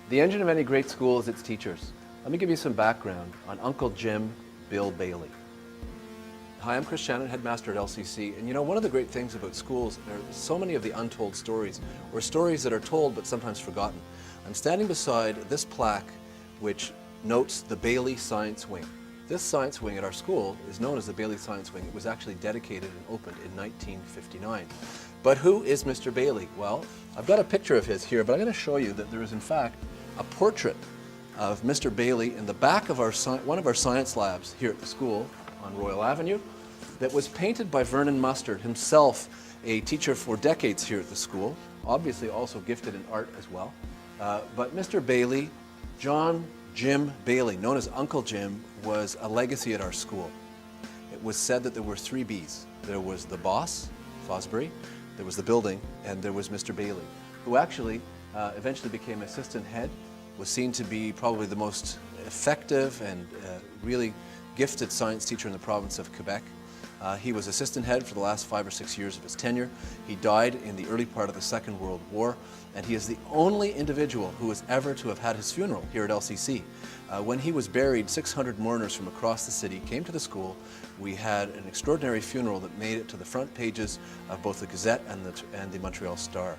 The engine of any great school is its teachers. Let me give you some background on Uncle Jim, Bill Baillie. Hi, I'm Chris Shannon, headmaster at LCC, and you know, one of the great things about schools, there are so many of the untold stories, or stories that are told but sometimes forgotten. I'm standing beside this plaque which notes the Baillie Science Wing. This science wing at our school is known as the Baillie Science Wing. It was actually dedicated and opened in 1959. But who is Mr. Baillie? Well, I've got a picture of his here, but I'm going to show you that there is in fact a portrait of Mr. Baillie in the back of one of our science labs here at the school on Royal Avenue that was painted by Vernon Mustard, himself a teacher for decades here at the school, obviously also gifted in art as well. But Mr. Baillie, John Jim Baillie, known as Uncle Jim, was a legacy at our school. It was said that there were three B's. There was the boss, Fosbury, there was the building, and there was Mr. Baillie, who actually eventually became assistant head, was seen to be probably the most effective and really gifted science teacher in the province of Quebec. He was assistant head for the last 5 or 6 years of his tenure. He died in the early part of the Second World War, and he is the only individual who is ever to have had his funeral here at LCC. When he was buried, 600 mourners from across the city came to the school. We had an extraordinary funeral that made it to the front pages of both the Gazette and the Montreal Star.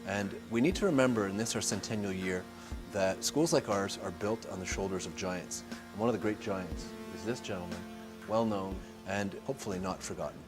And we need to remember in this, our centennial year, that schools like ours are built on the shoulders of giants. And one of the great giants is this gentleman, well known and hopefully not forgotten.